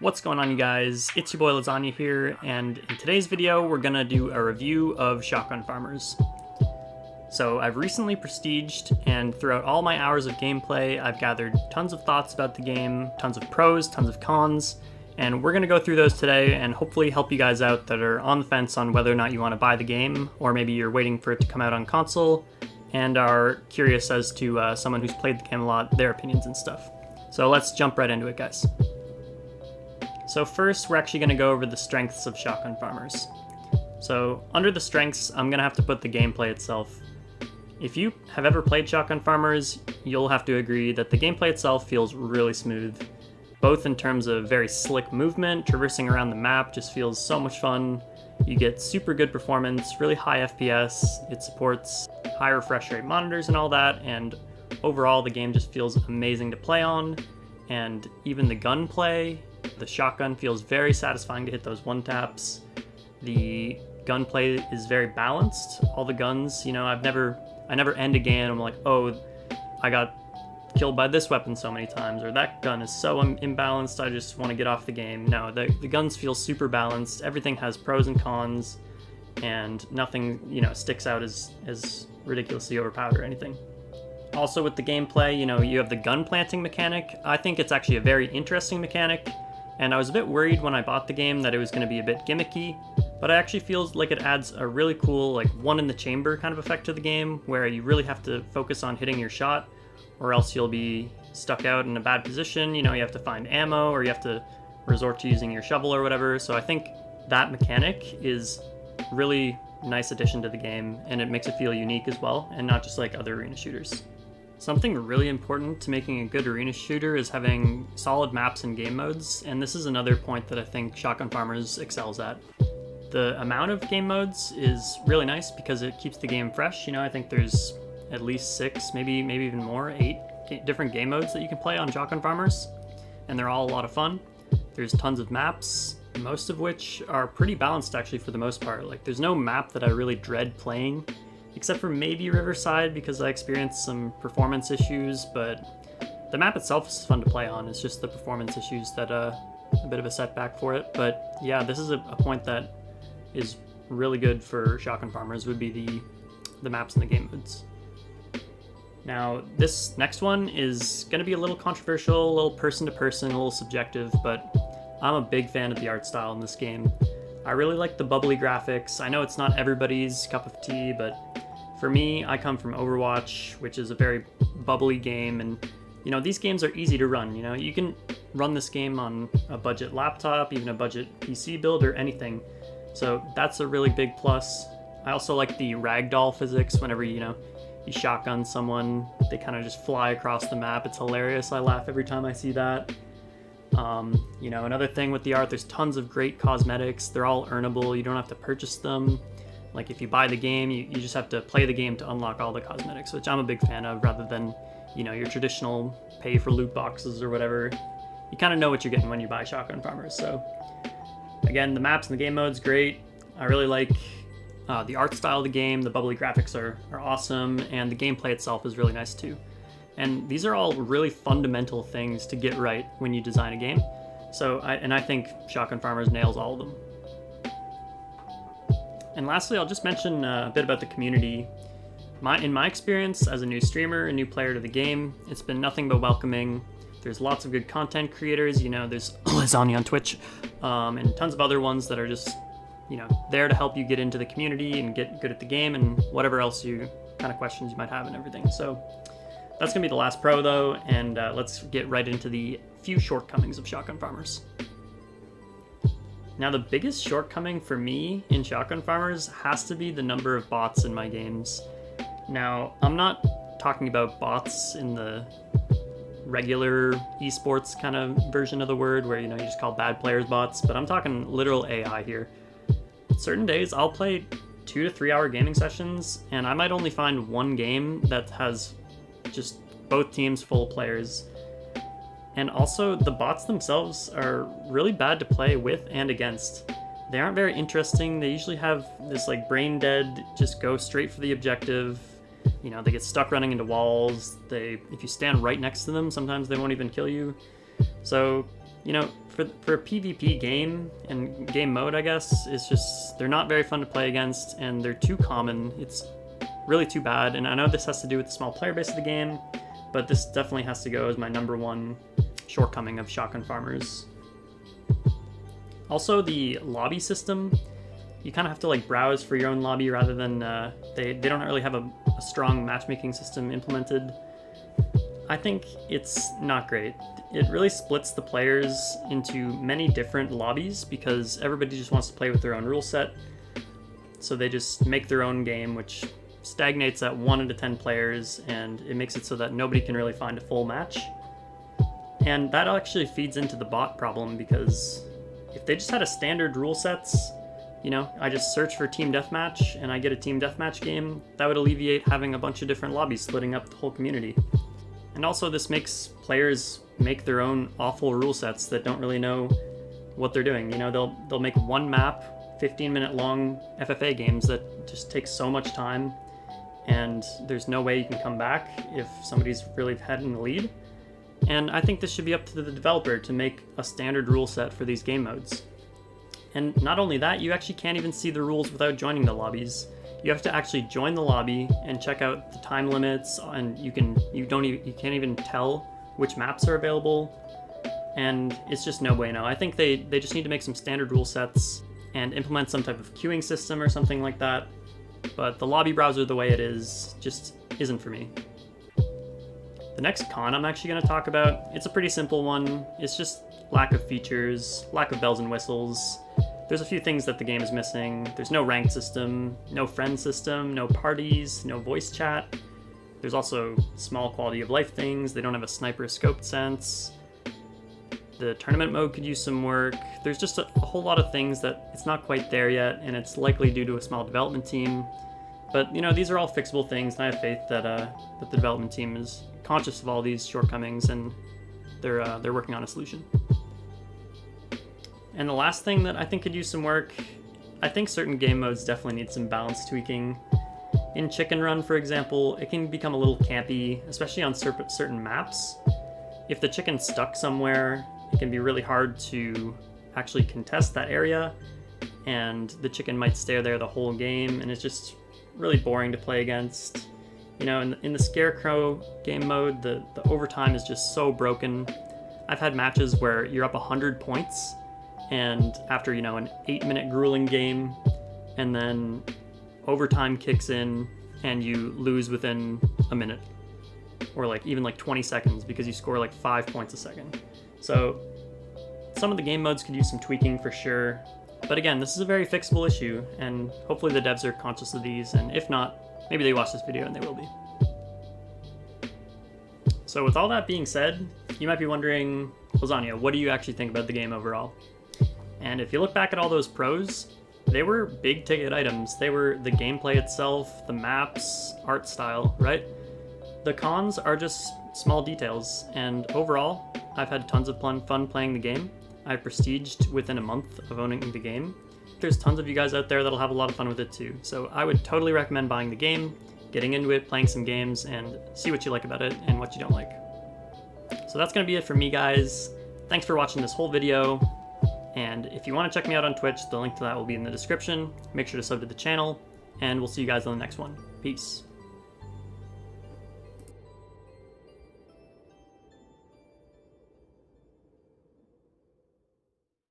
What's going on, you guys? It's your boy Lasagna here, and in today's video we're gonna do a review of Shotgun Farmers. So I've recently prestiged, and throughout all my hours of gameplay I've gathered tons of thoughts about the game, tons of pros, tons of cons, and we're gonna go through those today and hopefully help you guys out that are on the fence on whether or not you want to buy the game, or maybe you're waiting for it to come out on console and are curious as to someone who's played the game a lot, their opinions and stuff. So let's jump right into it, guys. So first, we're actually going to go over the strengths of Shotgun Farmers. So under the strengths, I'm going to have to put the gameplay itself. If you have ever played Shotgun Farmers, you'll have to agree that the gameplay itself feels really smooth, both in terms of very slick movement. Traversing around the map just feels so much fun. You get super good performance, really high FPS, it supports high refresh rate monitors and all that, and overall the game just feels amazing to play on. And even the gunplay, the shotgun feels very satisfying to hit those one taps. The gunplay is very balanced. All the guns, I never end a game and I'm like, oh, I got killed by this weapon so many times, or that gun is so imbalanced, I just want to get off the game. No, the guns feel super balanced. Everything has pros and cons, and nothing, sticks out as ridiculously overpowered or anything. Also with the gameplay, you have the gun planting mechanic. I think it's actually a very interesting mechanic, and I was a bit worried when I bought the game that it was going to be a bit gimmicky, but it actually feels like it adds a really cool, one in the chamber kind of effect to the game, where you really have to focus on hitting your shot, or else you'll be stuck out in a bad position. You have to find ammo, or you have to resort to using your shovel or whatever. So I think that mechanic is really nice addition to the game, and it makes it feel unique as well, and not just like other arena shooters. Something really important to making a good arena shooter is having solid maps and game modes, and this is another point that I think Shotgun Farmers excels at. The amount of game modes is really nice because it keeps the game fresh. I think there's at least 6, maybe even more, 8 different game modes that you can play on Shotgun Farmers, and they're all a lot of fun. There's tons of maps, most of which are pretty balanced actually for the most part. There's no map that I really dread playing, except for maybe Riverside, because I experienced some performance issues, but the map itself is fun to play on. It's just the performance issues that a bit of a setback for it. But yeah, this is a point that is really good for Shotgun Farmers, would be the maps and the game modes. Now, this next one is going to be a little controversial, a little person-to-person, a little subjective, but I'm a big fan of the art style in this game. I really like the bubbly graphics. I know it's not everybody's cup of tea, but for me, I come from Overwatch, which is a very bubbly game, and these games are easy to run. You can run this game on a budget laptop, even a budget PC build, or anything. So that's a really big plus. I also like the ragdoll physics. Whenever you shotgun someone, they kind of just fly across the map. It's hilarious. I laugh every time I see that. Another thing with the art, there's tons of great cosmetics. They're all earnable. You don't have to purchase them. If you buy the game, you just have to play the game to unlock all the cosmetics, which I'm a big fan of, rather than, your traditional pay for loot boxes or whatever. You kind of know what you're getting when you buy Shotgun Farmers. So again, the maps and the game mode's great. I really like the art style of the game. The bubbly graphics are awesome, and the gameplay itself is really nice too. And these are all really fundamental things to get right when you design a game. So I think Shotgun Farmers nails all of them. And lastly, I'll just mention a bit about the community. In my experience as a new streamer, a new player to the game, it's been nothing but welcoming. There's lots of good content creators. There's Lasagna on Twitch, and tons of other ones that are just, there to help you get into the community and get good at the game and whatever else kind of questions you might have and everything. So that's going to be the last pro, though, and let's get right into the few shortcomings of Shotgun Farmers. Now, the biggest shortcoming for me in Shotgun Farmers has to be the number of bots in my games. Now, I'm not talking about bots in the regular esports kind of version of the word, where, you just call bad players bots, but I'm talking literal AI here. Certain days, I'll play 2 to 3 hour gaming sessions, and I might only find one game that has just both teams full of players. And also, the bots themselves are really bad to play with and against. They aren't very interesting. They usually have this brain dead, just go straight for the objective. They get stuck running into walls. If you stand right next to them, sometimes they won't even kill you. So, for a PvP game and game mode, I guess, it's just, they're not very fun to play against, and they're too common. It's really too bad, and I know this has to do with the small player base of the game, but this definitely has to go as my #1 shortcoming of Shotgun Farmers. Also, the lobby system, you kind of have to like browse for your own lobby rather than, they don't really have a strong matchmaking system implemented. I think it's not great. It really splits the players into many different lobbies because everybody just wants to play with their own rule set. So they just make their own game, which stagnates at 1 into 10 players, and it makes it so that nobody can really find a full match. And that actually feeds into the bot problem, because if they just had a standard rule sets, you know, I just search for team deathmatch and I get a team deathmatch game, that would alleviate having a bunch of different lobbies splitting up the whole community. And also this makes players make their own awful rule sets that don't really know what they're doing. You know, they'll make one map, 15-minute long FFA games that just take so much time, and there's no way you can come back if somebody's really had in the lead. And I think this should be up to the developer to make a standard rule set for these game modes. And not only that, you actually can't even see the rules without joining the lobbies. You have to actually join the lobby and check out the time limits, and you can't even tell which maps are available, and it's just no bueno. I think they just need to make some standard rule sets and implement some type of queuing system or something like that. But the lobby browser the way it is just isn't for me. The next con I'm actually going to talk about, it's a pretty simple one. It's just lack of features, lack of bells and whistles. There's a few things that the game is missing. There's no ranked system, no friend system, no parties, no voice chat. There's also small quality of life things. They don't have a sniper scoped sense. The tournament mode could use some work. There's just a whole lot of things that it's not quite there yet, and it's likely due to a small development team. But you know, these are all fixable things, and I have faith that that the development team is conscious of all these shortcomings, and they're working on a solution. And the last thing that I think could use some work, I think certain game modes definitely need some balance tweaking. In Chicken Run, for example, it can become a little campy, especially on certain maps. If the chicken's stuck somewhere, it can be really hard to actually contest that area, and the chicken might stay there the whole game, and it's just really boring to play against. You know, in the Scarecrow game mode, the overtime is just so broken. I've had matches where you're up 100 points, and after, you know, an 8-minute grueling game, and then overtime kicks in and you lose within a minute, or like even like 20 seconds because you score like 5 points a second. So some of the game modes could use some tweaking for sure, but again, this is a very fixable issue, and hopefully the devs are conscious of these, and if not, maybe they watch this video and they will be. So with all that being said, you might be wondering, Lasagna, what do you actually think about the game overall? And if you look back at all those pros, they were big ticket items. They were the gameplay itself, the maps, art style, right? The cons are just small details, and overall, I've had tons of fun playing the game. I prestiged within a month of owning the game. There's tons of you guys out there that'll have a lot of fun with it too, so I would totally recommend buying the game, getting into it, playing some games, and see what you like about it and what you don't like. So that's gonna be it for me, guys. Thanks for watching this whole video. And if you want to check me out on Twitch, the link to that will be in the description. Make sure to sub to the channel, and we'll see you guys on the next one. Peace.